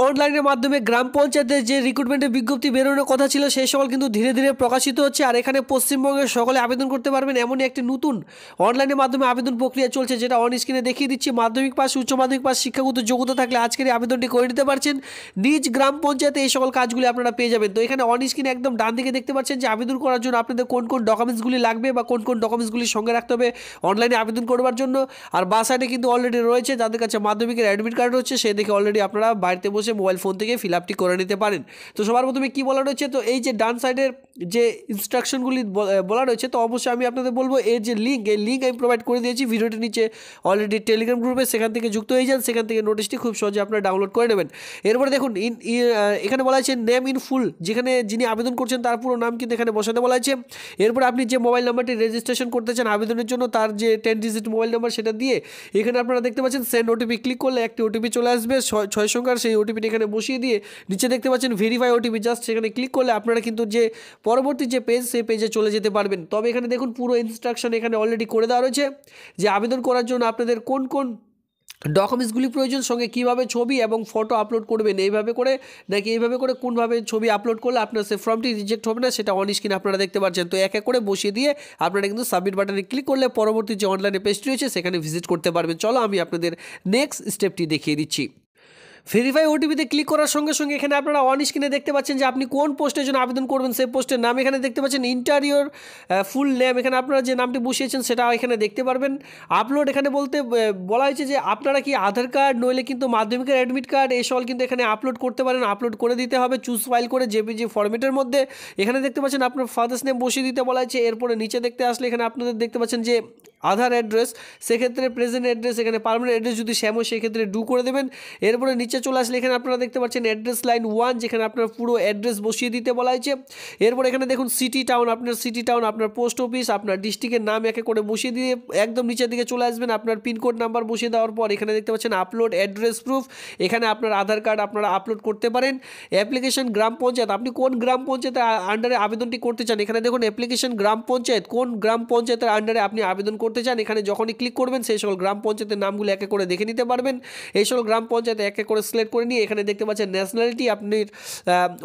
অনলাইনের মাধ্যমে গ্রাম পঞ্চায়েতের যে রিক্রুটমেন্টের বিজ্ঞপ্তি বেরোনোর কথা ছিল সেই সকল কিন্তু ধীরে ধীরে প্রকাশিত হচ্ছে। আর এখানে পশ্চিমবঙ্গের সকলে আবেদন করতে পারবেন এমনই একটি নতুন অনলাইনের মাধ্যমে আবেদন প্রক্রিয়া চলছে, যেটা অন স্ক্রিনে দেখিয়ে দিচ্ছি। মাধ্যমিক পাস, উচ্চ মাধ্যমিক পাস, শিক্ষাগত যোগ্যতা থাকলে আজকের এই আবেদনটি করে নিতে পারছেন। নিজ গ্রাম পঞ্চায়েতে এই সকল কাজগুলি আপনারা পেয়ে যাবেন। তো এখানে অন স্ক্রিনে একদম ডান দিকে দেখতে পাচ্ছেন যে আবেদন করার জন্য আপনাদের কোন কোন ডকুমেন্টসগুলি লাগবে বা কোন কোন ডকুমেন্টসগুলি সঙ্গে রাখতে হবে অনলাইনে আবেদন করবার জন্য। আর বাঁ সাইডে কিন্তু অলরেডি রয়েছে যাদের কাছে মাধ্যমিকের অ্যাডমিট কার্ড হচ্ছে, সে দেখে অলরেডি আপনারা বাড়িতে বসে মোবাইল ফোন থেকে ফিল আপটি করে নিতে পারেন। তো সবার প্রথমে কী বলা রয়েছে, তো এই যে ডান সাইডের যে ইনস্ট্রাকশনগুলি বলা রয়েছে, তো অবশ্যই আমি আপনাদের বলবো এর যে এই লিঙ্ক আমি প্রোভাইড করে দিয়েছি ভিডিওটির নিচে অলরেডি টেলিগ্রাম গ্রুপে, সেখান থেকে যুক্ত হয়ে যান, সেখান থেকে নোটিশটি খুব সহজে আপনারা ডাউনলোড করে নেবেন। এরপরে দেখুন এখানে বলা আছে নেম ইন ফুল, যেখানে যিনি আবেদন করছেন তার পুরো নাম কিন্তু এখানে বসাতে বলা আছে। এরপরে আপনি যে মোবাইল নাম্বারটি রেজিস্ট্রেশন করতে চান আবেদনের জন্য তার যে 10 ডিজিট মোবাইল নাম্বার সেটা দিয়ে এখানে আপনারা দেখতে পাচ্ছেন সেন্ড ওটিপি ক্লিক করলে একটি ওটিপি চলে আসবে 6 সংখ্যার, সেই ওটিপিটি এখানে বসিয়ে দিয়ে নিচে দেখতে পাচ্ছেন ভেরিফাই ওটিপি, জাস্ট সেখানে ক্লিক করলে আপনারা কিন্তু যে পরবর্তী যে পেজ সেই পেজে চলে যেতে পারবেন। তবে এখানে দেখুন পুরো ইনস্ট্রাকশন এখানে অলরেডি করে দেওয়া রয়েছে যে আবেদন করার জন্য আপনাদের কোন কোন ডকুমেন্টসগুলি প্রয়োজন, সঙ্গে কীভাবে ছবি এবং ফটো আপলোড করবেন, এইভাবে করে নাকি এইভাবে করে কোনভাবে ছবি আপলোড করলে আপনার সে ফর্মটি রিজেক্ট হবে না, সেটা অন স্ক্রিনে আপনারা দেখতে পাচ্ছেন। তো এক এক করে বসিয়ে দিয়ে আপনারা কিন্তু সাবমিট বাটনে ক্লিক করলে পরবর্তী যে অনলাইনে পেজটি রয়েছে সেখানে ভিজিট করতে পারবেন। চলো আমি আপনাদের নেক্সট স্টেপটি দেখিয়ে দিচ্ছি। ভেরিফাই ওটিপিতে ক্লিক করার সঙ্গে সঙ্গে এখানে আপনারা অন স্ক্রিনে দেখতে পাচ্ছেন যে আপনি কোন পোস্টের জন্য আবেদন করবেন, সেই পোস্টের নাম এখানে দেখতে পাচ্ছেন, ইন্টারিয়র ফুল নেম, এখানে আপনারা যে নামটি বসিয়েছেন সেটা এখানে দেখতে পারবেন। আপলোড এখানে বলতে বলা হয়েছে যে আপনারা কি আধার কার্ড নইলে কিন্তু মাধ্যমিকের অ্যাডমিট কার্ড এই সকল কিন্তু এখানে আপলোড করতে পারেন, আপলোড করে দিতে হবে চুজ ফাইল করে জেপিজি ফরম্যাটের মধ্যে। এখানে দেখতে পাচ্ছেন আপনার ফাদার্স নেম বসিয়ে দিতে বলা হয়েছে। এরপরে নিচে দেখতে আসলে এখানে আপনাদের দেখতে পাচ্ছেন যে আধার অ্যাড্রেস, সেক্ষেত্রে প্রেজেন্ট অ্যাড্রেস, এখানে পার্মানেন্ট অ্যাড্রেস যদি শ্যাম হয় সেক্ষেত্রে ডু করে দেবেন। এরপরে নিচে চলে আসলে এখানে আপনারা দেখতে পাচ্ছেন অ্যাড্রেস লাইন 1, যেখানে আপনার পুরো অ্যাড্রেস বসিয়ে দিতে বলা হয়েছে। এরপর এখানে দেখুন সিটি টাউন, আপনার সিটি টাউন, আপনার পোস্ট অফিস, আপনার ডিস্ট্রিক্টের নাম একে করে বসিয়ে দিয়ে একদম নিচের দিকে চলে আসবেন। আপনার পিনকোড নাম্বার বসিয়ে দেওয়ার পর এখানে দেখতে পাচ্ছেন আপলোড অ্যাড্রেস প্রুফ, এখানে আপনার আধার কার্ড আপনারা আপলোড করতে পারেন। অ্যাপ্লিকেশন গ্রাম পঞ্চায়েত, আপনি কোন গ্রাম পঞ্চায়েতের আন্ডারে আবেদনটি করতে চান, এখানে দেখুন অ্যাপ্লিকেশন গ্রাম পঞ্চায়েত, কোন গ্রাম পঞ্চায়েতের আন্ডারে আপনি আবেদন করতে চান, এখানে যখনই ক্লিক করবেন সেই সকল গ্রাম পঞ্চায়েতের নামগুলো একে করে দেখে নিতে পারবেন। এই সকল গ্রাম পঞ্চায়েত এক এক করে সিলেক্ট করে নিয়ে এখানে দেখতে পাচ্ছেন ন্যাশনালিটি, আপনি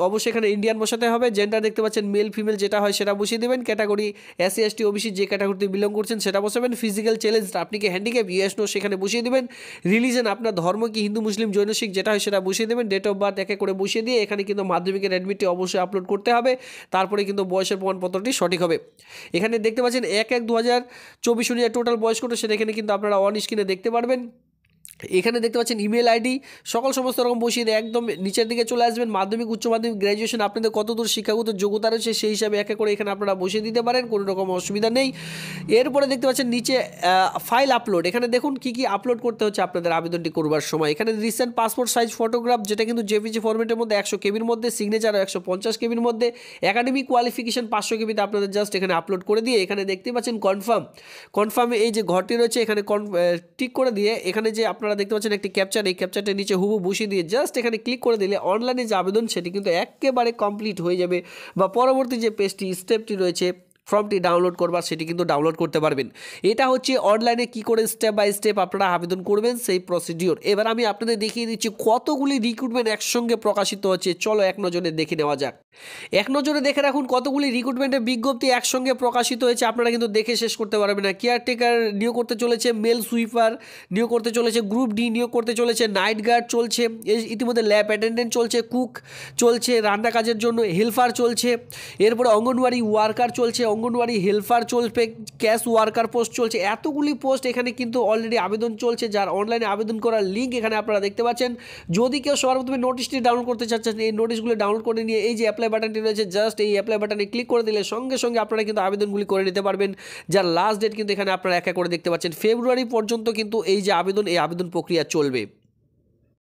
অবশ্যই এখানে ইন্ডিয়ান বসাতে হবে। জেন্ডার দেখতে পাচ্ছেন মেল ফিমেল যেটা হয় সেটা বসিয়ে দেবেন। ক্যাটাগরি এসসি এসটি ওবিসি যে ক্যাটাগরিতে বিলং করছেন সেটা বসাবেন। ফিজিক্যাল চ্যালেঞ্জ আপনি কি হ্যান্ডিক্যাপ ইয়েস নো সেখানে বসিয়ে দেবেন। রিলিজন আপনার ধর্ম কি হিন্দু মুসলিম জৈন শিখ যেটা হয় সেটা বসিয়ে দেবেন। ডেট অফ বার্থ একে করে বসিয়ে দিয়ে এখানে কিন্তু মাধ্যমিকের অ্যাডমিটটি অবশ্যই আপলোড করতে হবে, তারপরে কিন্তু বয়সের প্রমাণপত্রটি সঠিক হবে। এখানে দেখতে পাচ্ছেন 1/1/2024 অনুযায়ী টোটাল বয়স কত সেটা এখানে কিন্তু আপনারা অন স্ক্রিনে দেখতে পারবেন। এখানে দেখতে পাচ্ছেন ইমেল আইডি সমস্ত রকম বসিয়ে দিয়ে একদম নিচের দিকে চলে আসবেন। মাধ্যমিক উচ্চ মাধ্যমিক গ্র্যাজুয়েশন আপনাদের কতদূর শিক্ষাগত যোগ্যতা রয়েছে সেই হিসাবে একে করে এখানে আপনারা বসিয়ে দিতে পারেন, কোনো রকম অসুবিধা নেই। এরপরে দেখতে পাচ্ছেন নিচে ফাইল আপলোড, এখানে দেখুন কি কি আপলোড করতে হচ্ছে আপনাদের আবেদনটি করবার সময়। এখানে রিসেন্ট পাসপোর্ট সাইজ ফটোগ্রাফ যেটা কিন্তু জেপিজি ফরম্যাটের মধ্যে 100 কেবির মধ্যে, সিগনেচার 150 কেবির মধ্যে, একাডেমিক কোয়ালিফিকেশন 500 কেবিতে আপনাদের জাস্ট এখানে আপলোড করে দিয়ে এখানে দেখতে পাচ্ছেন কনফার্মে এই যে ঘরটি রয়েছে এখানে টিক করে দিয়ে এখানে যে আপনারা দেখতে পাচ্ছেন একটি ক্যাপচার, এই ক্যাপচারটা নিচে হুবহু বসিয়ে দিয়ে জাস্ট এখানে ক্লিক করে দিলে অনলাইনে যে আবেদন সেটি কিন্তু একেবারে কমপ্লিট হয়ে যাবে, বা পরবর্তী যে পেজটি স্টেপটি রয়েছে ফর্মটি ডাউনলোড করবার সেটি কিন্তু ডাউনলোড করতে পারবেন। এটা হচ্ছে অনলাইনে কি করে স্টেপ বাই স্টেপ আপনারা আবেদন করবেন সেই প্রসিডিওর। এবার আমি আপনাদের দেখিয়ে দিচ্ছি কতগুলি রিক্রুটমেন্ট একসঙ্গে প্রকাশিত হচ্ছে, চলো এক নজরে দেখে নেওয়া যাক। এক নজরে দেখে রাখুন কতগুলি রিক্রুটমেন্টের বিজ্ঞপ্তি একসঙ্গে প্রকাশিত হয়েছে, আপনারা কিন্তু দেখে শেষ করতে পারবেন না। কেয়ারটেকার নিয়োগ করতে চলেছে, মেল সুইপার নিয়োগ করতে চলেছে, গ্রুপ ডি নিয়োগ করতে চলেছে, নাইট গার্ড চলছে, ইতিমধ্যে ল্যাব অ্যাটেন্ডেন্ট চলছে, কুক চলছে, রান্না কাজের জন্য হেল্পার চলছে, এরপরে অঙ্গনওয়াড়ি ওয়ার্কার চলছে, অঙ্গনওয়াড়ি হেল্পার চলবে, ক্যাশ ওয়ার্কার পোস্ট চলছে। এতগুলি পোস্ট এখানে কিন্তু অলরেডি আবেদন চলছে, যার অনলাইনে আবেদন করার লিঙ্ক এখানে আপনারা দেখতে পাচ্ছেন। যদি কেউ সবার প্রথমে নোটিশটি ডাউনলোড করতে চাচ্ছেন, এই নোটিশগুলো ডাউনলোড করে নিয়ে এই যে অ্যাপ্লাই বাটনটি রয়েছে জাস্ট এই অ্যাপ্লাই বাটনে ক্লিক করে দিলে সঙ্গে সঙ্গে আপনারা কিন্তু আবেদনগুলি করে নিতে পারবেন, যার লাস্ট ডেট কিন্তু এখানে আপনারা একা করে দেখতে পাচ্ছেন। ফেব্রুয়ারি পর্যন্ত কিন্তু এই যে আবেদন, এই আবেদন প্রক্রিয়া চলবে।